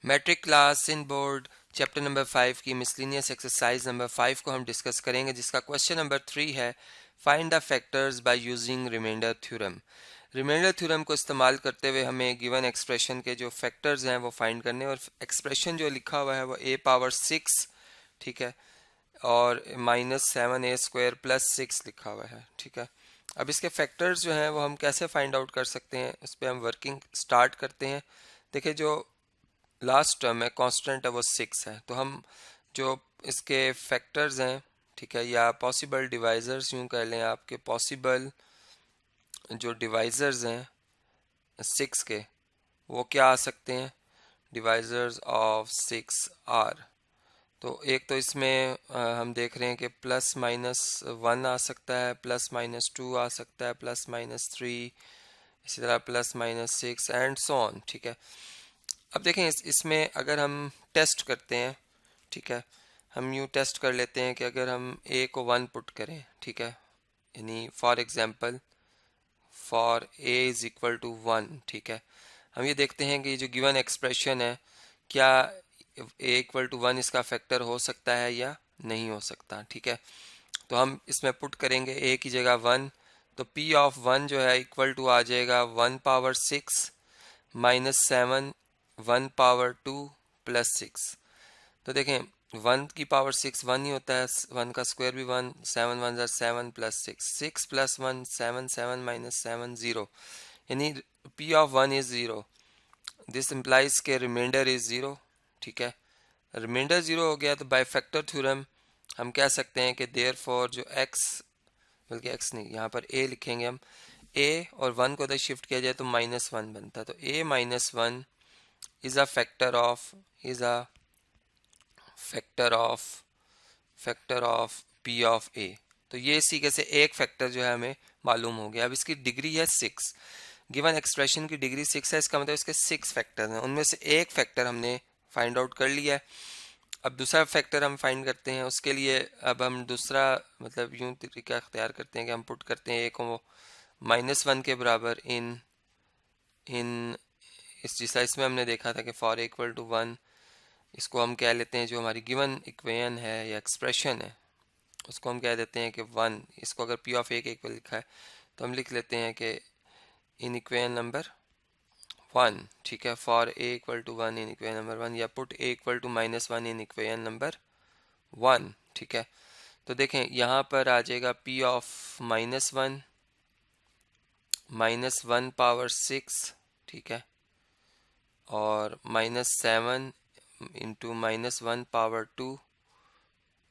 Matric class in board chapter number 5 की miscellaneous exercise number 5 को हम डिस्कस करेंगे, जिसका क्वेश्चन नंबर 3 है find the factors by using remainder theorem. Remainder theorem को इस्तेमाल करते हुए हमें गिवन एक्सप्रेशन के जो फैक्टर्स हैं वो फाइंड करने, और एक्सप्रेशन जो लिखा हुआ है वो a पावर 6, ठीक है, और -7a² + 6 लिखा हुआ है, ठीक है। अब इसके फैक्टर्स जो हैं वो हम कैसे फाइंड आउट कर सकते हैं, उस पर हम वर्किंग स्टार्ट करते हैं। देखिए, जो लास्ट टर्म है कांस्टेंट है वो 6 है, तो हम जो इसके फैक्टर्स हैं, ठीक है, या पॉसिबल डिवाइजर्स यूं कह लें आपके, पॉसिबल जो डिवाइजर्स हैं 6 के, वो क्या आ सकते हैं। डिवाइजर्स ऑफ 6 आर, तो एक तो इसमें हम देख रहे हैं कि +-1 आ सकता है, +-2 आ सकता है, +-3, इसी तरह +-6 एंड सो ऑन, ठीक है। अब देखें, इसमें अगर हम टेस्ट करते हैं, ठीक है, हम यूँ टेस्ट कर लेते हैं कि अगर हम a को 1 पुट करें, ठीक है, यानी फॉर एग्जांपल फॉर a = 1, ठीक है, हम ये देखते हैं कि जो गिवन एक्सप्रेशन है, क्या a = 1 इसका फैक्टर हो सकता है या नहीं हो सकता, ठीक है। तो हम इसमें पुट करेंगे a की जगह 1, तो p ऑफ 1 जो है इक्वल टू आ जाएगा 1 पावर 6 -7 1 पावर 2 + 6। तो देखें, 1 की पावर 6 1 ही होता है, 1 का स्क्वायर भी 1, 7 1 7 + 6, 6 + 1 7, 7 - 7 0, यानी p of 1 is 0। This implies के रिमाइंडर इज 0, ठीक है। रिमाइंडर 0 हो गया तो बाय फैक्टर थ्योरम हम कह सकते हैं कि देयर फॉर जो x, बल्कि x नहीं, यहाँ पर a लिखेंगे हम, a और 1 को अगर शिफ्ट किया जाए तो -1 बनता है, तो a -1 is a factor of p of a। तो ये इसी के से एक फैक्टर जो है हमें मालूम हो गया। अब इसकी डिग्री है 6, गिवन एक्सप्रेशन की डिग्री 6 है, इसका मतलब इसके 6 फैक्टर हैं, उनमें से एक फैक्टर हमने फाइंड आउट कर लिया है। अब दूसरा फैक्टर हम फाइंड करते हैं, उसके लिए अब हम दूसरा मतलब यूं तरीका अख्तियार करते हैं कि हम पुट करते हैं a को -1 के बराबर इन इन इस जिस इसमें हमने देखा था कि फॉर = 1, इसको हम कह लेते हैं जो हमारी गिवन इक्वेशन है या एक्सप्रेशन है, उसको हम कह देते हैं कि 1। इसको अगर p ऑफ a के इक्वल लिखा है तो हम लिख लेते हैं कि इन इक्वेशन नंबर 1, ठीक है, for a = 1 in equation number 1, या put a = -1 in equation number 1, ठीक है। तो देखें, यहाँ पर आ जाएगा p ऑफ -1 -1 पावर 6, ठीक है, और -7 इंटू -1 पावर 2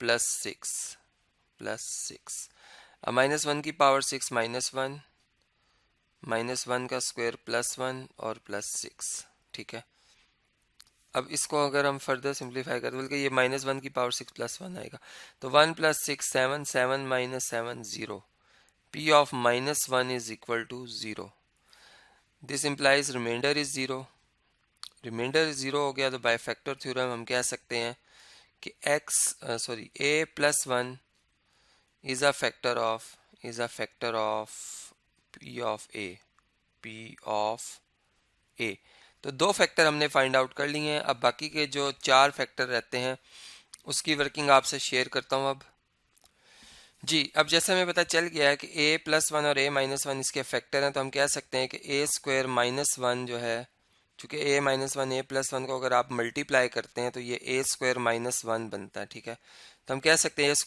+6 अब -1 की पावर 6 -1, -1 का स्क्वायर +1 और +6, ठीक है। अब इसको अगर हम फर्दर सिंप्लीफाई करें, बल्कि ये -1 की पावर 6 +1 आएगा, तो 1 + 6 7, 7 - 7 0, p of -1 is equal to 0। This implies remainder is 0। Remainder 0 हो गया तो बाय फैक्टर थ्योरम हम कह सकते हैं कि a + 1 is a factor of p of a। तो दो फैक्टर हमने फाइंड आउट कर लिए हैं। अब बाकी के जो 4 फैक्टर रहते हैं उसकी वर्किंग आपसे शेयर करता हूं। अब जी, अब जैसे हमें पता चल गया है कि a + 1 और a - 1 इसके फैक्टर हैं, तो हम कह सकते हैं कि a² - 1 जो है, चूंकि a - 1 a + 1 को अगर आप मल्टीप्लाई करते हैं तो ये a² - 1 बनता है, ठीक है। तो हम कह सकते हैं a²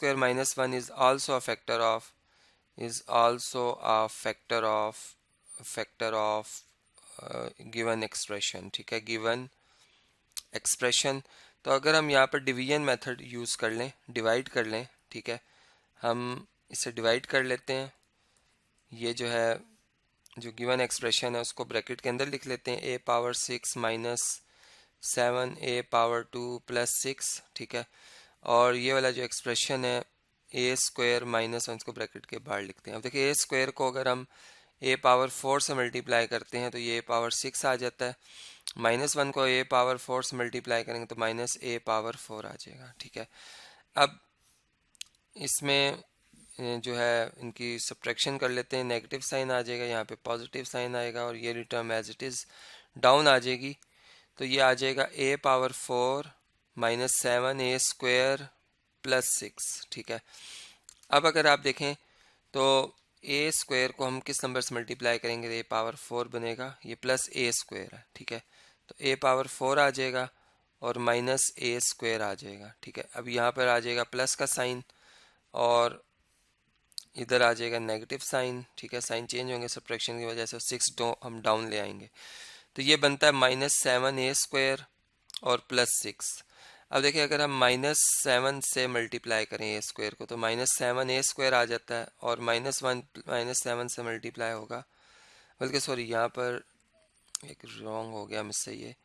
- 1 is also a factor of given expression, ठीक है, गिवन एक्सप्रेशन। तो अगर हम यहाँ पर डिवीजन मेथड यूज़ कर लें, डिवाइड कर लें, ठीक है, हम इसे डिवाइड कर लेते हैं। ये जो है, जो गिवन एक्सप्रेशन है उसको ब्रैकेट के अंदर लिख लेते हैं, a पावर 6 -7 a पावर 2 + 6, ठीक है। और ये वाला जो एक्सप्रेशन है a² - 1 को ब्रैकेट के बाहर लिखते हैं। अब देखिए, a² को अगर हम a पावर 4 से मल्टीप्लाई करते हैं तो ये a पावर 6 आ जाता है, -1 को a पावर 4 से मल्टीप्लाई करेंगे तो -a पावर 4 आ जाएगा, ठीक है। अब इसमें जो है इनकी सब्ट्रैक्शन कर लेते हैं, नेगेटिव साइन आ जाएगा, यहाँ पे पॉजिटिव साइन आएगा और ये term as it is down आ जाएगी। तो ये आ जाएगा a power 4 minus 7a² plus 6, ठीक है। अब अगर आप देखें तो a² को हम किस नंबर से मल्टीप्लाई करेंगे, तो a पावर 4 बनेगा, ये प्लस a² है, ठीक है। तो a पावर 4 आ जाएगा और माइनस a² आ जाएगा, ठीक है। अब यहाँ पर आ जाएगा प्लस का साइन और इधर आ जाएगा नेगेटिव साइन, ठीक है। साइन चेंज होंगे सब्ट्रैक्शन की वजह से, 6 हम डाउन ले आएंगे। तो ये बनता है -7a² और प्लस 6। अब देखिए अगर हम -7 से मल्टीप्लाई करें a² को तो -7a² आ जाता है और -1 -7 से मल्टीप्लाई होगा, बल्कि सॉरी यहाँ पर एक रॉन्ग हो गया मुझसे,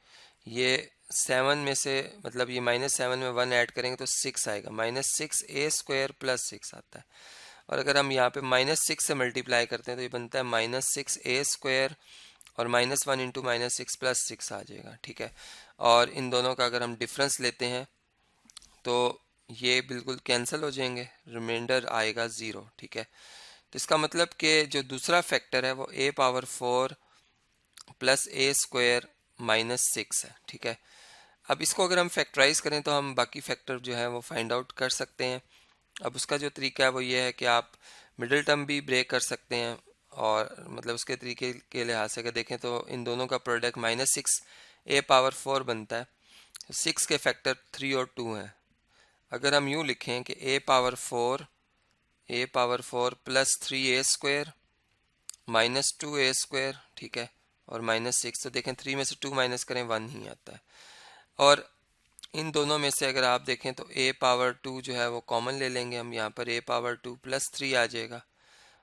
ये 7 में से मतलब ये -7 में 1 ऐड करेंगे तो 6 आएगा, -6a² प्लस 6 आता है। और अगर हम यहाँ पे -6 से मल्टीप्लाई करते हैं तो ये बनता है -6a² और -1 इंटू -6 प्लस 6 आ जाएगा, ठीक है। और इन दोनों का अगर हम डिफरेंस लेते हैं तो ये बिल्कुल कैंसिल हो जाएंगे, रिमाइंडर आएगा 0, ठीक है। तो इसका मतलब कि जो दूसरा फैक्टर है वो a power 4 plus a² minus 6 है, ठीक है। अब इसको अगर हम फैक्टराइज करें तो हम बाकी फैक्टर जो है वो फाइंड आउट कर सकते हैं। अब उसका जो तरीका है वो ये है कि आप मिडिल टर्म भी ब्रेक कर सकते हैं, और मतलब उसके तरीके के लिहाज से अगर देखें तो इन दोनों का प्रोडक्ट -6 a पावर 4 बनता है। 6 के फैक्टर 3 और 2 हैं। अगर हम यूँ लिखें कि a power 4 plus 3a² minus 2a², ठीक है, और -6, तो देखें 3 में से 2 माइनस करें 1 ही आता है। और इन दोनों में से अगर आप देखें तो a पावर 2 जो है वो कॉमन ले लेंगे हम, यहाँ पर a पावर 2 प्लस 3 आ जाएगा।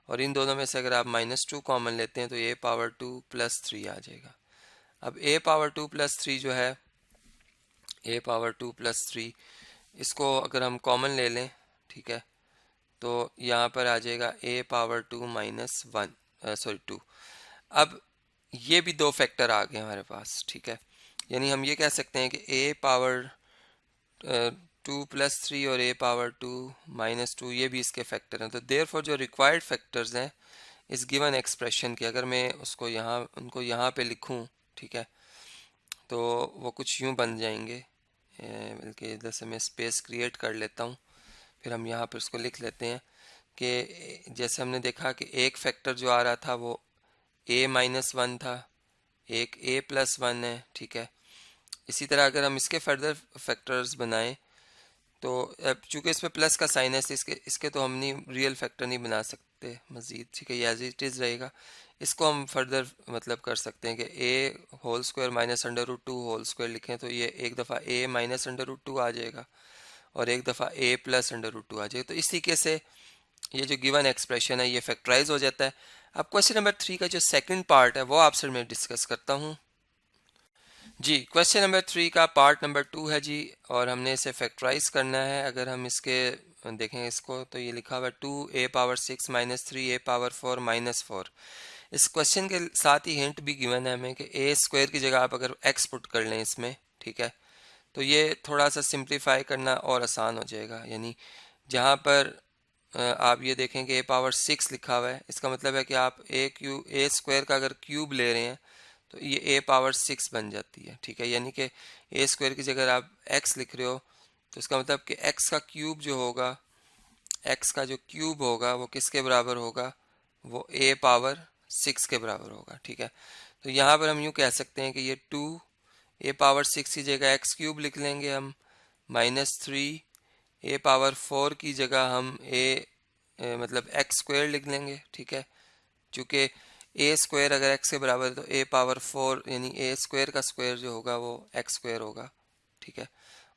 और इन दोनों में से अगर आप -2 कॉमन लेते हैं तो a पावर 2 प्लस 3 आ जाएगा। अब a पावर 2 प्लस 3 जो है, a पावर 2 प्लस 3, इसको अगर हम कॉमन ले लें, ठीक है, तो यहाँ पर आ जाएगा a पावर 2 माइनस 1 सॉरी 2। अब ये भी दो फैक्टर आ गए हमारे पास, ठीक है। यानी हम ये कह सकते हैं कि a पावर 2 प्लस 3 और a पावर 2 माइनस 2 ये भी इसके फैक्टर हैं। तो देयरफॉर जो रिक्वायर्ड फैक्टर्स हैं इस गिवन एक्सप्रेशन के, अगर मैं उसको उनको यहाँ पे लिखूँ, ठीक है, तो वो कुछ यूँ बन जाएंगे, बल्कि इधर से मैं स्पेस क्रिएट कर लेता हूँ, फिर हम यहाँ पर उसको लिख लेते हैं कि जैसे हमने देखा कि एक फैक्टर जो आ रहा था वो a-1 था, एक a+1 है, ठीक है। इसी तरह अगर हम इसके फर्दर फैक्टर्स बनाएं तो अब चूंकि इसमें प्लस का साइन है इसके इसके तो हम नहीं रियल फैक्टर नहीं बना सकते मज़ीद, ठीक है, ये एज इट इज़ रहेगा। इसको हम फर्दर मतलब कर सकते हैं कि a² माइनस √2 होल स्क्वायर लिखें तो ये एक दफ़ा a माइनस √2 आ जाएगा और एक दफ़ा a प्लस √2 आ जाएगा। तो इस तरीके से ये जो गिवन एक्सप्रेशन है ये फैक्टराइज हो जाता है। अब क्वेश्चन नंबर 3 का जो सेकंड पार्ट है वो आपसे मैं डिस्कस करता हूँ जी। क्वेश्चन नंबर 3 का पार्ट नंबर 2 है जी, और हमने इसे फैक्टराइज करना है। अगर हम इसके देखें इसको तो ये लिखा हुआ है 2a power 6 minus 3a power 4 minus 4। इस क्वेश्चन के साथ ही हिंट भी गिवन है हमें कि a² की जगह आप अगर x पुट कर लें इसमें, ठीक है, तो ये थोड़ा सा सिंप्लीफाई करना और आसान हो जाएगा। यानी जहाँ पर आप ये देखें कि a पावर 6 लिखा हुआ है, इसका मतलब है कि आप a² का अगर क्यूब ले रहे हैं तो ये a पावर 6 बन जाती है, ठीक है। यानी कि a² की जगह आप x लिख रहे हो तो इसका मतलब कि x का क्यूब जो होगा, x का जो क्यूब होगा वो किसके बराबर होगा, वो a पावर 6 के बराबर होगा, ठीक है। तो यहाँ पर हम यूँ कह सकते हैं कि ये 2 a पावर 6 की जगह x³ लिख लेंगे हम, -3 a पावर 4 की जगह हम मतलब x² लिख लेंगे, ठीक है। चूँकि a² अगर x के बराबर है तो a पावर 4 यानी a² का स्क्वायर जो होगा वो x² होगा, ठीक है,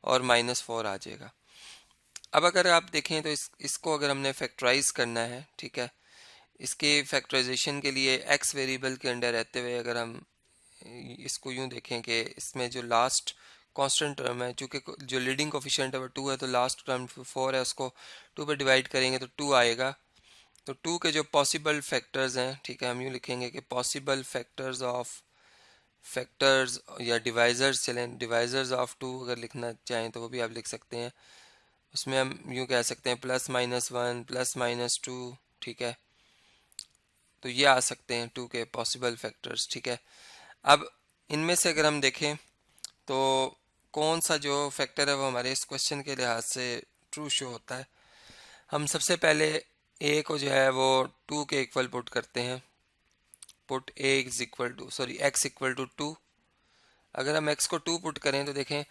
और -4 आ जाएगा। अब अगर आप देखें तो इसको अगर हमने फैक्टराइज करना है, ठीक है, इसके फैक्टराइजेशन के लिए x वेरिएबल के अंडर रहते हुए अगर हम इसको यूं देखें कि इसमें जो लास्ट कांस्टेंट टर्म है, चूँकि जो लीडिंग कोफिशिएंट है वो 2 है, तो लास्ट टर्म 4 है, उसको 2 पे डिवाइड करेंगे तो 2 आएगा। तो 2 के जो पॉसिबल फैक्टर्स हैं, ठीक है, हम यूँ लिखेंगे कि पॉसिबल फैक्टर्स ऑफ फैक्टर्स या डिवाइजर्स, चलें डिवाइजर्स ऑफ 2 अगर लिखना चाहें तो वो भी आप लिख सकते हैं। उसमें हम यूँ कह सकते हैं +-1 +-2, ठीक है, तो ये आ सकते हैं 2 के पॉसिबल फैक्टर्स, ठीक है। अब इनमें से अगर हम देखें तो कौन सा जो फैक्टर है वो हमारे इस क्वेश्चन के लिहाज से ट्रू शो होता है। हम सबसे पहले ए को जो है वो 2 के इक्वल पुट करते हैं। Put A is equal to X equal to 2। अगर हम x को 2 पुट करें तो देखें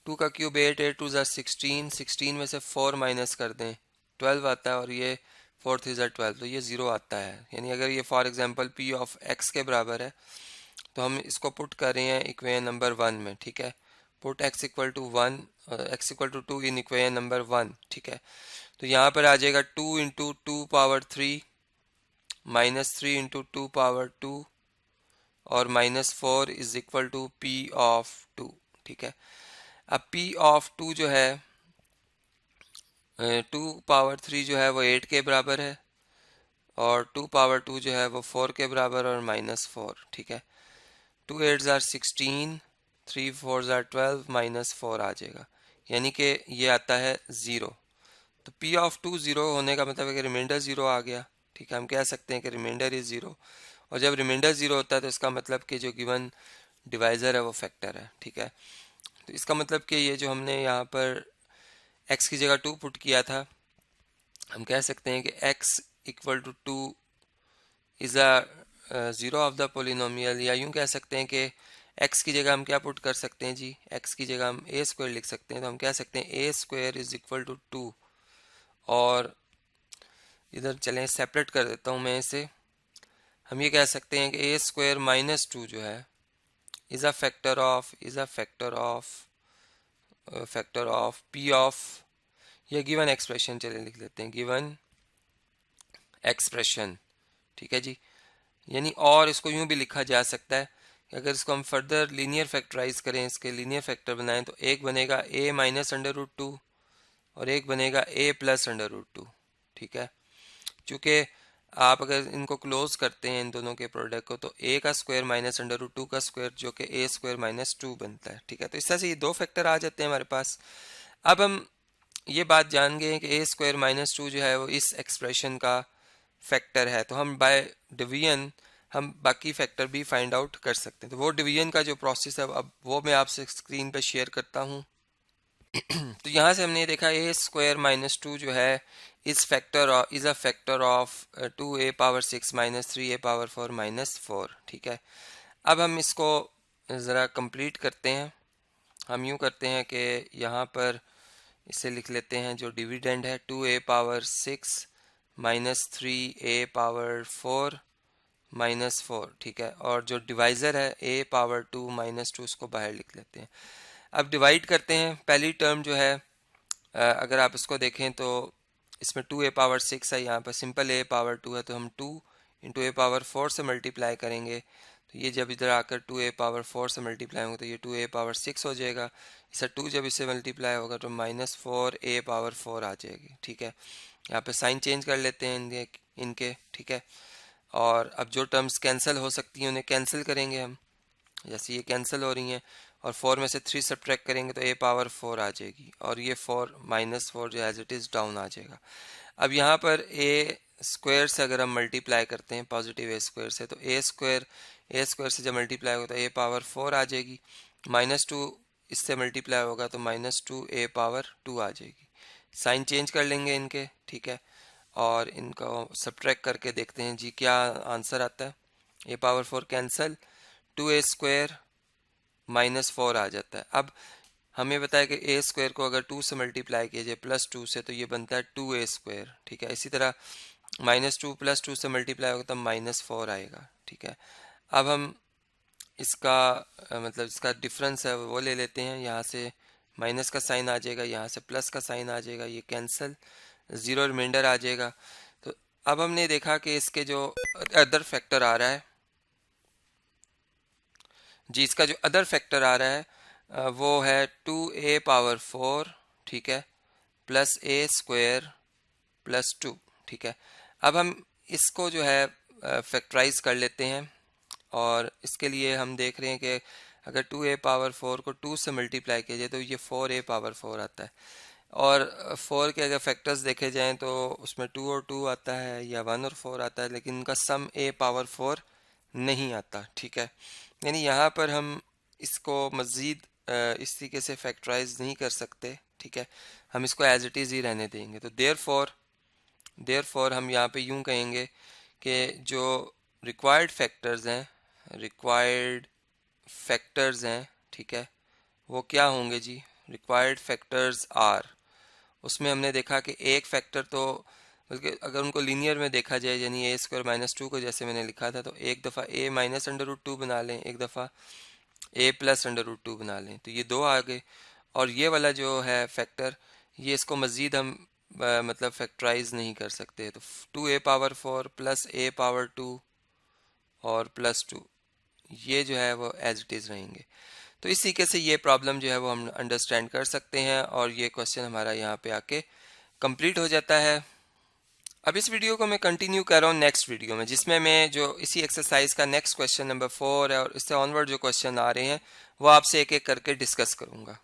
2 का क्यूब 8, 8 टू ज़ा 16, 16 में से 4 माइनस कर दें 12 आता है, और ये 4 3 ज़ा 12, तो ये 0 आता है। यानी अगर ये for example p of x के बराबर है तो हम इसको पुट कर रहे हैं इक्वेशन नंबर 1 में, ठीक है। Put x equal to 1, x equal to 2 in equation number 1, ठीक है। तो यहाँ पर आ जाएगा 2 into 2 power 3 minus 3 into 2 power 2 और minus 4 is equal to p of 2, ठीक है। अब p ऑफ 2 जो है 2 पावर 3 जो है वो 8 के बराबर है, और 2 पावर 2 जो है वो 4 के बराबर और माइनस 4, ठीक है। 2 8 आर 16, 3 4 आर 12, माइनस 4 आ जाएगा, यानी कि ये आता है 0। तो p ऑफ 2 0 होने का मतलब है कि रिमाइंडर 0 आ गया, ठीक है। हम कह सकते हैं कि रिमाइंडर इज 0, और जब रिमाइंडर 0 होता है तो इसका मतलब कि जो गिवन डिवाइज़र है वो फैक्टर है, ठीक है। तो इसका मतलब कि ये जो हमने यहाँ पर x की जगह 2 पुट किया था, हम कह सकते हैं कि x equal to 2 is a zero of the polynomial, या यूँ कह सकते हैं कि x की जगह हम क्या पुट कर सकते हैं जी, x की जगह हम a स्क्वायर लिख सकते हैं। तो हम कह सकते हैं a square is equal to 2, और इधर चलें सेपरेट कर देता हूँ मैं इसे। हम ये कह सकते हैं कि a स्क्वायर माइनस 2 जो है is a factor of p of, या गिवन एक्सप्रेशन, चले लिख लेते हैं गिवन एक्सप्रेशन, ठीक है जी। यानी और इसको यूं भी लिखा जा सकता है कि अगर इसको हम फर्दर लीनियर फैक्टराइज करें, इसके लीनियर फैक्टर बनाएं, तो एक बनेगा a माइनस अंडर रूट 2 और एक बनेगा a प्लस अंडर रूट 2, ठीक है। चूँकि आप अगर इनको क्लोज करते हैं इन दोनों के प्रोडक्ट को, तो a का स्क्वायर माइनस अंडर रूट 2 का स्क्वायर जो कि a स्क्वायर माइनस 2 बनता है, ठीक है। तो इस तरह से ये दो फैक्टर आ जाते हैं हमारे पास। अब हम ये बात जान गए हैं कि a स्क्वायर माइनस 2 जो है वो इस एक्सप्रेशन का फैक्टर है, तो हम बाय डिवीजन हम बाकी फैक्टर भी फाइंड आउट कर सकते हैं। तो वो डिवीजन का जो प्रोसेस है अब वो मैं आपसे स्क्रीन पर शेयर करता हूँ। तो यहाँ से हमने देखा a स्क्वायर माइनस 2 जो है is a factor of 2a power 6 minus 3a power 4 minus 4, ठीक है। अब हम इसको ज़रा कंप्लीट करते हैं। हम यूँ करते हैं कि यहाँ पर इसे लिख लेते हैं, जो डिविडेंड है 2a power 6 minus 3a power 4 minus 4, ठीक है। और जो डिवाइज़र है a पावर 2 माइनस 2, उसको बाहर लिख लेते हैं। अब डिवाइड करते हैं। पहली टर्म जो है अगर आप इसको देखें तो इसमें 2a पावर 6 है, यहाँ पर सिंपल a पावर 2 है, तो हम 2 इंटू a पावर 4 से मल्टीप्लाई करेंगे, तो ये जब इधर आकर 2a पावर 4 से मल्टीप्लाई होगा तो ये 2a पावर 6 हो जाएगा। इससे 2 जब इससे मल्टीप्लाई होगा तो माइनस 4a पावर 4 आ जाएगी, ठीक है। यहाँ पे साइन चेंज कर लेते हैं इनके, ठीक है। और अब जो टर्म्स कैंसिल हो सकती हैं उन्हें कैंसिल करेंगे हम, जैसे ये कैंसिल हो रही हैं, और 4 में से 3 सब्ट्रैक्ट करेंगे तो a पावर 4 आ जाएगी, और ये 4 माइनस 4 जो एज इट इज़ डाउन आ जाएगा। अब यहाँ पर a स्क्वायर से अगर हम मल्टीप्लाई करते हैं पॉजिटिव a स्क्वायर से, तो a स्क्वायर से जब मल्टीप्लाई होगा तो a पावर 4 आ जाएगी, माइनस 2 इससे मल्टीप्लाई होगा तो माइनस 2 a पावर 2 आ जाएगी। साइन चेंज कर लेंगे इनके, ठीक है, और इनको सब्ट्रैक्ट करके देखते हैं जी क्या आंसर आता है। a power 4 cancel, 2a square minus 4 आ जाता है। अब हमें बताया कि a स्क्वायर को अगर 2 से मल्टीप्लाई किया जाए प्लस 2 से, तो ये बनता है 2a स्क्वायर, ठीक है। इसी तरह माइनस 2 प्लस 2 से मल्टीप्लाई होगा तब माइनस 4 आएगा, ठीक है। अब हम इसका मतलब इसका डिफरेंस है वो ले लेते हैं। यहाँ से माइनस का साइन आ जाएगा, यहाँ से प्लस का साइन आ जाएगा, ये कैंसिल, ज़ीरो रिमाइंडर आ जाएगा। तो अब हमने देखा कि इसके जो अदर फैक्टर आ रहा है जी, इसका जो अदर फैक्टर आ रहा है वो है 2a पावर 4, ठीक है, प्लस a स्क्वायर प्लस 2, ठीक है। अब हम इसको जो है फैक्टराइज कर लेते हैं, और इसके लिए हम देख रहे हैं कि अगर 2a पावर 4 को 2 से मल्टीप्लाई किया जाए तो ये 4a पावर 4 आता है, और 4 के अगर फैक्टर्स देखे जाएं तो उसमें 2 और 2 आता है, या 1 और 4 आता है, लेकिन इनका सम a पावर 4 नहीं आता, ठीक है। यानी यहाँ पर हम इसको मज़ीद इस तरीके से फैक्टराइज नहीं कर सकते, ठीक है, हम इसको एज इट इज़ ही रहने देंगे। तो देयरफॉर हम यहाँ पे यूं कहेंगे कि जो रिक्वायर्ड फैक्टर्स हैं, ठीक है, वो क्या होंगे जी, रिक्वायर्ड फैक्टर्स आर। उसमें हमने देखा कि एक फैक्टर तो बल्कि अगर उनको लीनियर में देखा जाए, यानी ए स्क्वायर माइनस टू को जैसे मैंने लिखा था, तो एक दफ़ा ए माइनस अंडर रूट टू बना लें, एक दफ़ा ए प्लस अंडर रूट टू बना लें, तो ये दो आ गए। और ये वाला जो है फैक्टर, ये इसको मज़ीद हम मतलब फैक्टराइज नहीं कर सकते। तो 2a⁴ प्लस a⁴ 2 और प्लस 2, ये जो है वो एज इट इज़ रहेंगे। तो इस तरीके से ये प्रॉब्लम जो है वो हम अंडरस्टैंड कर सकते हैं और ये क्वेश्चन हमारा यहाँ पे आके कंप्लीट हो जाता है। अब इस वीडियो को मैं कंटिन्यू कर रहा हूँ नेक्स्ट वीडियो में, जिसमें मैं जो इसी एक्सरसाइज का नेक्स्ट क्वेश्चन नंबर 4 है और इससे ऑनवर्ड जो क्वेश्चन आ रहे हैं वो आपसे एक एक करके डिस्कस करूँगा।